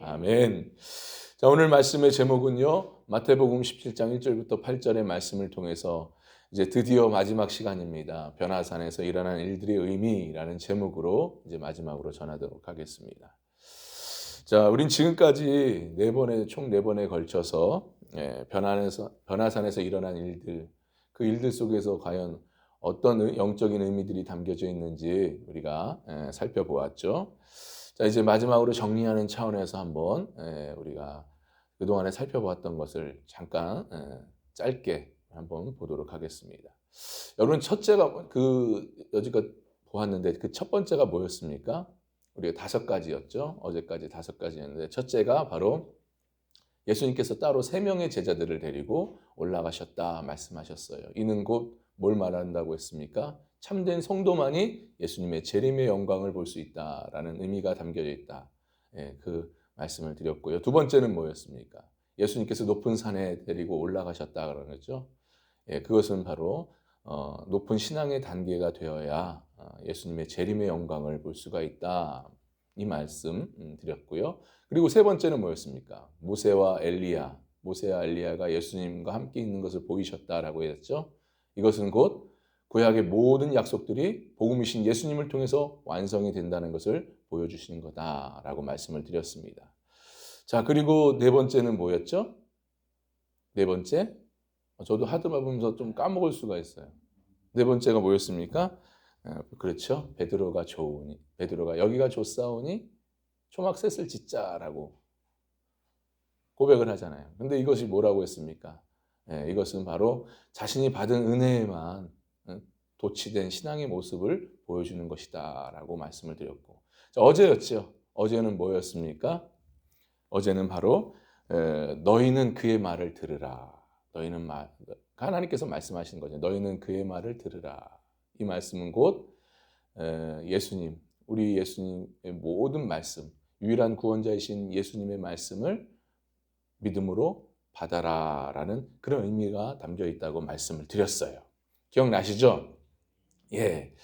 아멘. 자, 오늘 말씀의 제목은요, 마태복음 17장 1절부터 8절의 말씀을 통해서 이제 드디어 마지막 시간입니다. 변화산에서 일어난 일들의 의미라는 제목으로 이제 마지막으로 전하도록 하겠습니다. 자, 우린 지금까지 총 네 번에 걸쳐서 변화산에서 일어난 일들, 그 일들 속에서 과연 어떤 영적인 의미들이 담겨져 있는지 우리가 살펴보았죠. 자, 이제 마지막으로 정리하는 차원에서 한번 우리가 그동안에 살펴보았던 것을 잠깐 짧게 한번 보도록 하겠습니다. 여러분, 첫째가 여지껏 보았는데 그 첫 번째가 뭐였습니까? 우리가 5가지였죠. 어제까지 5가지였는데 첫째가 바로 예수님께서 따로 3명의 제자들을 데리고 올라가셨다 말씀하셨어요. 이는 곧 뭘 말한다고 했습니까? 참된 성도만이 예수님의 재림의 영광을 볼 수 있다라는 의미가 담겨져 있다. 그 말씀을 드렸고요. 두 번째는 뭐였습니까? 예수님께서 높은 산에 데리고 올라가셨다 그러는 거죠. 그것은 바로 높은 신앙의 단계가 되어야 예수님의 재림의 영광을 볼 수가 있다. 이 말씀 드렸고요. 그리고 세 번째는 뭐였습니까? 모세와 엘리야가 예수님과 함께 있는 것을 보이셨다라고 했죠. 이것은 곧 구약의 모든 약속들이 복음이신 예수님을 통해서 완성이 된다는 것을 보여주시는 거다라고 말씀을 드렸습니다. 자, 그리고 네 번째는 뭐였죠? 네 번째? 저도 하드만 보면서 좀 까먹을 수가 있어요. 네 번째가 뭐였습니까? 그렇죠. 베드로가 여기가 좋사오니 초막셋을 짓자라고 고백을 하잖아요. 근데 이것이 뭐라고 했습니까? 이것은 바로 자신이 받은 은혜에만 도취된 신앙의 모습을 보여주는 것이다라고 말씀을 드렸고, 자, 어제였죠. 어제는 뭐였습니까? 어제는 바로 너희는 그의 말을 들으라. 하나님께서 말씀하신 거죠. 너희는 그의 말을 들으라. 이 말씀은 곧 예수님, 우리 예수님의 모든 말씀, 유일한 구원자이신 예수님의 말씀을 믿음으로 받아라라는 그런 의미가 담겨 있다고 말씀을 드렸어요. 기억나시죠? 예.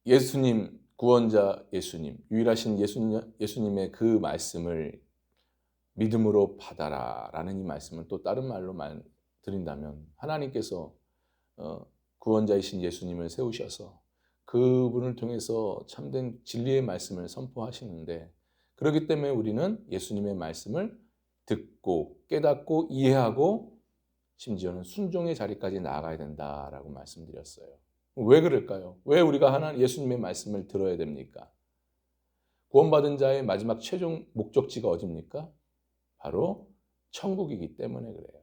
예수님, 구원자 예수님, 유일하신 예수님의 그 말씀을 믿음으로 받아라라는 이 말씀을 또 다른 말로 드린다면, 하나님께서 구원자이신 예수님을 세우셔서 그분을 통해서 참된 진리의 말씀을 선포하시는데, 그렇기 때문에 우리는 예수님의 말씀을 듣고 깨닫고 이해하고 심지어는 순종의 자리까지 나아가야 된다라고 말씀드렸어요. 왜 그럴까요? 왜 우리가 예수님의 말씀을 들어야 됩니까? 구원받은 자의 마지막 최종 목적지가 어디입니까? 바로 천국이기 때문에 그래요.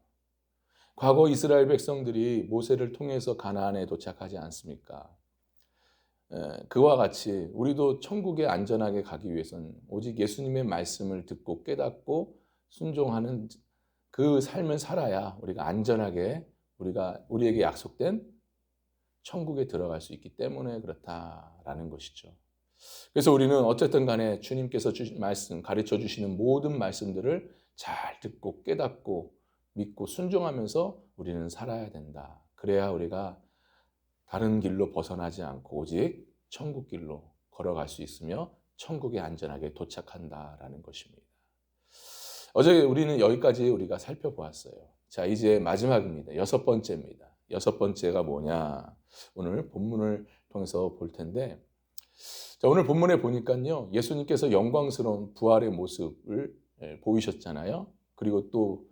과거 이스라엘 백성들이 모세를 통해서 가나안에 도착하지 않습니까? 그와 같이 우리도 천국에 안전하게 가기 위해서는 오직 예수님의 말씀을 듣고 깨닫고 순종하는 그 삶을 살아야 우리가 안전하게 우리에게 약속된 천국에 들어갈 수 있기 때문에 그렇다라는 것이죠. 그래서 우리는 어쨌든 간에 주님께서 주신 말씀, 가르쳐 주시는 모든 말씀들을 잘 듣고 깨닫고 믿고 순종하면서 우리는 살아야 된다. 그래야 우리가 다른 길로 벗어나지 않고 오직 천국 길로 걸어갈 수 있으며 천국에 안전하게 도착한다라는 것입니다. 어제 우리는 여기까지 우리가 살펴보았어요. 자, 이제 마지막입니다. 6번째입니다. 6번째가 뭐냐? 오늘 본문을 통해서 볼 텐데, 자, 오늘 본문에 보니까요, 예수님께서 영광스러운 부활의 모습을 보이셨잖아요. 그리고 또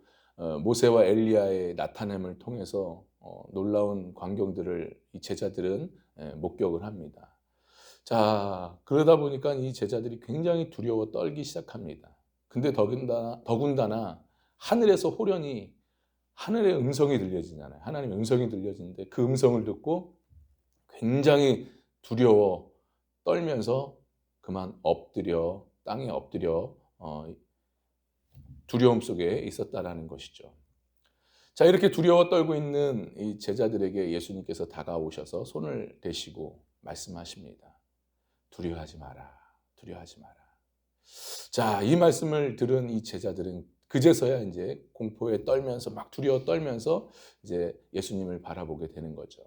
모세와 엘리야의 나타남을 통해서 놀라운 광경들을 이 제자들은 목격을 합니다. 자, 그러다 보니까 이 제자들이 굉장히 두려워 떨기 시작합니다. 근데 더군다나 하늘에서 호련히 하늘의 음성이 들려지잖아요. 하나님의 음성이 들려지는데 그 음성을 듣고 굉장히 두려워 떨면서 그만 땅에 엎드려 두려움 속에 있었다라는 것이죠. 자, 이렇게 두려워 떨고 있는 이 제자들에게 예수님께서 다가오셔서 손을 대시고 말씀하십니다. 두려워하지 마라. 두려워하지 마라. 자, 이 말씀을 들은 이 제자들은 그제서야 이제 공포에 떨면서 막 두려워 떨면서 이제 예수님을 바라보게 되는 거죠.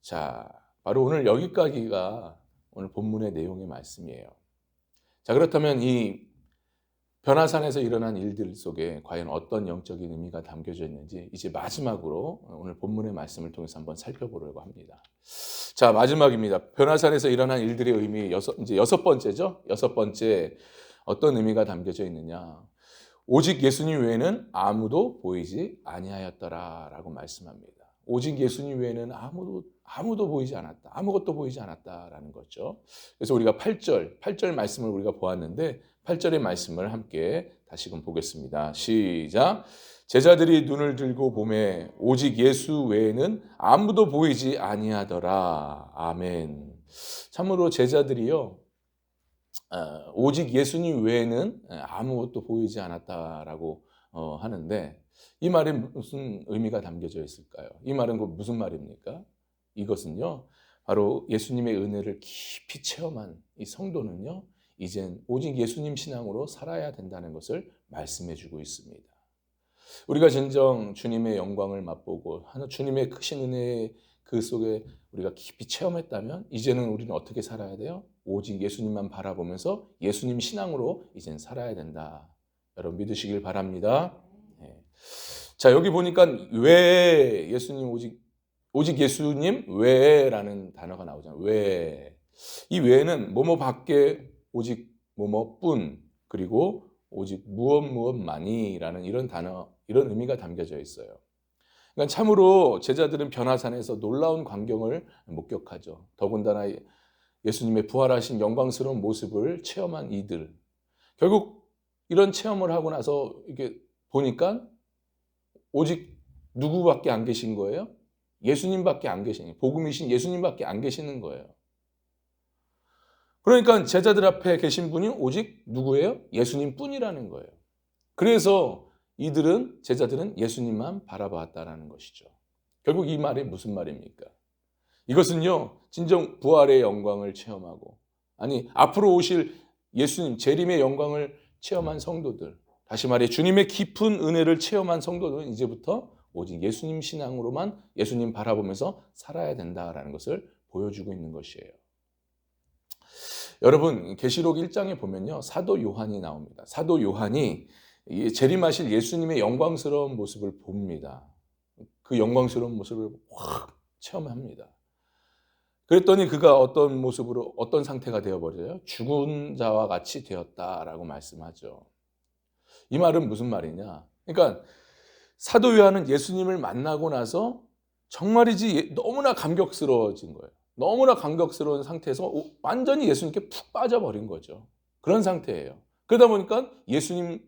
자, 바로 오늘 여기까지가 오늘 본문의 내용의 말씀이에요. 자, 그렇다면 이 변화산에서 일어난 일들 속에 과연 어떤 영적인 의미가 담겨져 있는지 이제 마지막으로 오늘 본문의 말씀을 통해서 한번 살펴보려고 합니다. 자, 마지막입니다. 변화산에서 일어난 일들의 의미 이제 여섯 번째죠. 여섯 번째 어떤 의미가 담겨져 있느냐? 오직 예수님 외에는 아무도 보이지 아니하였더라라고 말씀합니다. 오직 예수님 외에는 아무도 보이지 않았다. 아무것도 보이지 않았다라는 거죠. 그래서 우리가 8절 말씀을 우리가 보았는데 8절의 말씀을 함께 다시금 보겠습니다. 시작. 제자들이 눈을 들고 보매 오직 예수 외에는 아무도 보이지 아니하더라. 아멘. 참으로 제자들이요. 오직 예수님 외에는 아무것도 보이지 않았다라고 하는데 이 말에 무슨 의미가 담겨져 있을까요? 이 말은 무슨 말입니까? 이것은요. 바로 예수님의 은혜를 깊이 체험한 이 성도는요. 이젠 오직 예수님 신앙으로 살아야 된다는 것을 말씀해 주고 있습니다. 우리가 진정 주님의 영광을 맛보고 주님의 크신 은혜 그 속에 우리가 깊이 체험했다면 이제는 우리는 어떻게 살아야 돼요? 오직 예수님만 바라보면서 예수님 신앙으로 이젠 살아야 된다. 여러분 믿으시길 바랍니다. 네. 자, 여기 보니까 왜 예수님 오직 예수님 외라는 단어가 나오잖아요. 왜. 이 외는 뭐뭐밖에 오직 뭐뭐뿐 그리고 오직 무엇만이라는 이런 단어, 이런 의미가 담겨져 있어요. 그러니까 참으로 제자들은 변화산에서 놀라운 광경을 목격하죠. 더군다나 예수님의 부활하신 영광스러운 모습을 체험한 이들. 결국 이런 체험을 하고 나서 이렇게 보니까 오직 누구밖에 안 계신 거예요? 예수님밖에 안 계시는 거예요. 복음이신 예수님밖에 안 계시는 거예요. 그러니까 제자들 앞에 계신 분이 오직 누구예요? 예수님 뿐이라는 거예요. 그래서 제자들은 예수님만 바라봤다라는 것이죠. 결국 이 말이 무슨 말입니까? 이것은요, 진정 부활의 영광을 체험하고, 앞으로 오실 예수님, 재림의 영광을 체험한 성도들, 다시 말해 주님의 깊은 은혜를 체험한 성도들은 이제부터 오직 예수님 신앙으로만 예수님 바라보면서 살아야 된다라는 것을 보여주고 있는 것이에요. 여러분, 계시록 1장에 보면요, 사도 요한이 나옵니다. 사도 요한이 재림하실 예수님의 영광스러운 모습을 봅니다. 그 영광스러운 모습을 확 체험합니다. 그랬더니 그가 어떤 모습으로, 어떤 상태가 되어버려요? 죽은 자와 같이 되었다라고 말씀하죠. 이 말은 무슨 말이냐? 그러니까 사도 요한은 예수님을 만나고 나서 정말이지 너무나 감격스러워진 거예요. 너무나 감격스러운 상태에서 완전히 예수님께 푹 빠져버린 거죠. 그런 상태예요. 그러다 보니까 예수님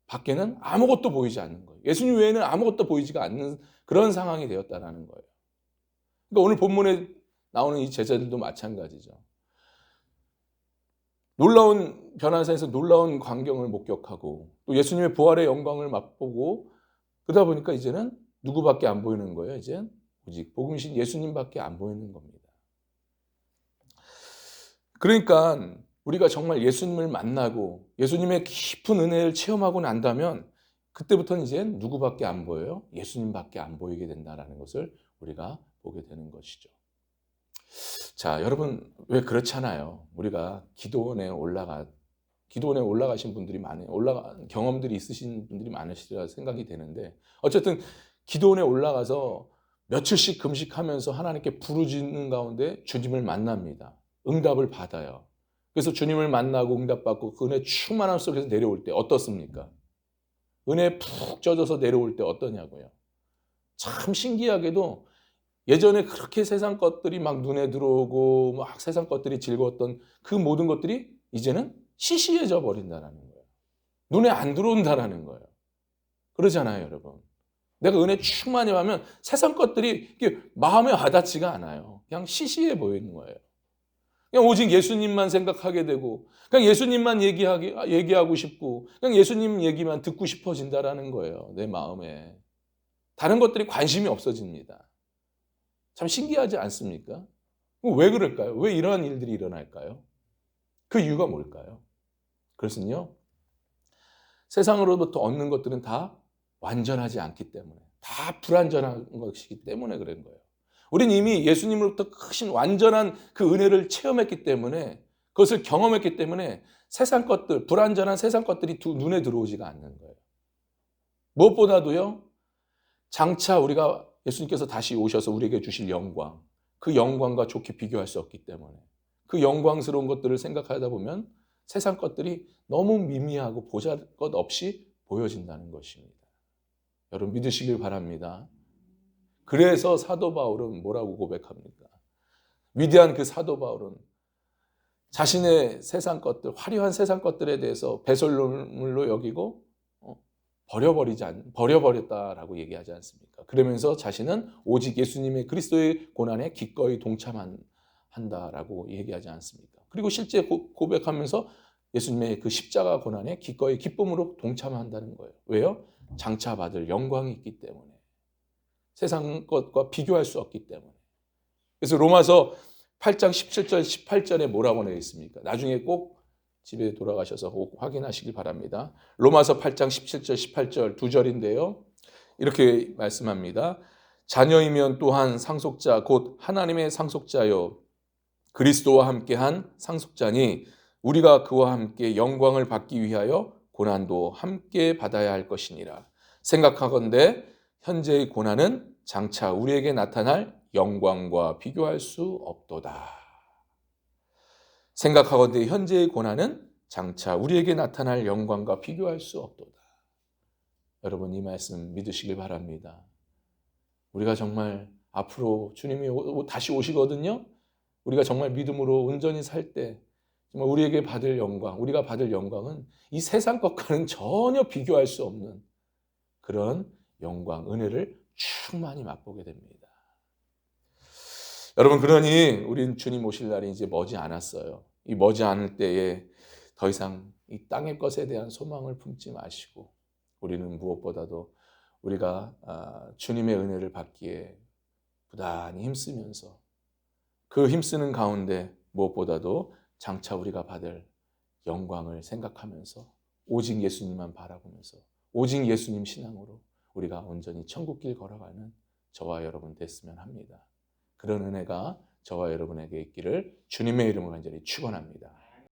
밖에는 아무것도 보이지 않는 거예요. 예수님 외에는 아무것도 보이지가 않는 그런 상황이 되었다는 거예요. 그러니까 오늘 본문에 나오는 이 제자들도 마찬가지죠. 놀라운 변화산에서 놀라운 광경을 목격하고 또 예수님의 부활의 영광을 맛보고 그러다 보니까 이제는 누구밖에 안 보이는 거예요. 이제는 오직 복음이신 예수님밖에 안 보이는 겁니다. 그러니까 우리가 정말 예수님을 만나고 예수님의 깊은 은혜를 체험하고 난다면 그때부터는 이제 누구밖에 안 보여요? 예수님밖에 안 보이게 된다는 것을 우리가 보게 되는 것이죠. 자, 여러분 왜 그렇잖아요. 우리가 기도원에 올라가신 분들이 많아요. 경험들이 있으신 분들이 많으시리라 생각이 되는데 어쨌든 기도원에 올라가서 며칠씩 금식하면서 하나님께 부르짖는 가운데 주님을 만납니다. 응답을 받아요. 그래서 주님을 만나고 응답받고 그 은혜 충만함 속에서 내려올 때 어떻습니까? 은혜에 푹 젖어서 내려올 때 어떠냐고요. 참 신기하게도 예전에 그렇게 세상 것들이 막 눈에 들어오고 막 세상 것들이 즐거웠던 그 모든 것들이 이제는 시시해져 버린다는 거예요. 눈에 안 들어온다는 거예요. 그러잖아요, 여러분. 내가 은혜 충만히 하면 세상 것들이 마음에 와닿지가 않아요. 그냥 시시해 보이는 거예요. 그냥 오직 예수님만 생각하게 되고 그냥 예수님만 얘기하고 싶고 그냥 예수님 얘기만 듣고 싶어진다라는 거예요. 내 마음에. 다른 것들이 관심이 없어집니다. 참 신기하지 않습니까? 왜 그럴까요? 왜 이러한 일들이 일어날까요? 그 이유가 뭘까요? 그것은요, 세상으로부터 얻는 것들은 다 완전하지 않기 때문에, 다 불완전한 것이기 때문에 그런 거예요. 우린 이미 예수님으로부터 크신 완전한 그 은혜를 체험했기 때문에 그것을 경험했기 때문에 세상 것들, 불완전한 세상 것들이 눈에 들어오지가 않는 거예요. 무엇보다도요, 장차 우리가 예수님께서 다시 오셔서 우리에게 주실 영광, 그 영광과 좋게 비교할 수 없기 때문에 그 영광스러운 것들을 생각하다 보면 세상 것들이 너무 미미하고 보잘것 없이 보여진다는 것입니다. 여러분 믿으시길 바랍니다. 그래서 사도 바울은 뭐라고 고백합니까? 위대한 그 사도 바울은 자신의 세상 것들, 화려한 세상 것들에 대해서 배설물로 여기고 버려버렸다라고 얘기하지 않습니까? 그러면서 자신은 오직 예수님의 그리스도의 고난에 기꺼이 동참한다라고 얘기하지 않습니까? 그리고 실제 고백하면서 예수님의 그 십자가 고난에 기꺼이 기쁨으로 동참한다는 거예요. 왜요? 장차 받을 영광이 있기 때문에. 세상 것과 비교할 수 없기 때문에. 그래서 로마서 8장 17절 18절에 뭐라고 되어 있습니까? 나중에 꼭 집에 돌아가셔서 꼭 확인하시길 바랍니다. 로마서 8장 17절 18절 두 절인데요. 이렇게 말씀합니다. 자녀이면 또한 상속자 곧 하나님의 상속자요 그리스도와 함께한 상속자니 우리가 그와 함께 영광을 받기 위하여 고난도 함께 받아야 할 것이니라. 생각하건대 현재의 고난은 장차 우리에게 나타날 영광과 비교할 수 없도다. 생각하건대 현재의 고난은 장차 우리에게 나타날 영광과 비교할 수 없도다. 여러분 이 말씀 믿으시길 바랍니다. 우리가 정말 앞으로 주님이 다시 오시거든요. 우리가 정말 믿음으로 온전히 살 때 정말 우리에게 받을 영광, 우리가 받을 영광은 이 세상 것과는 전혀 비교할 수 없는 그런 영광, 은혜를 충만히 맛보게 됩니다. 여러분 그러니 우린 주님 오실 날이 이제 머지 않았어요. 이 머지 않을 때에 더 이상 이 땅의 것에 대한 소망을 품지 마시고 우리는 무엇보다도 우리가 주님의 은혜를 받기에 부단히 힘쓰면서 그 힘쓰는 가운데 무엇보다도 장차 우리가 받을 영광을 생각하면서 오직 예수님만 바라보면서 오직 예수님 신앙으로 우리가 온전히 천국길 걸어가는 저와 여러분 됐으면 합니다. 그런 은혜가 저와 여러분에게 있기를 주님의 이름으로 간절히 축원합니다.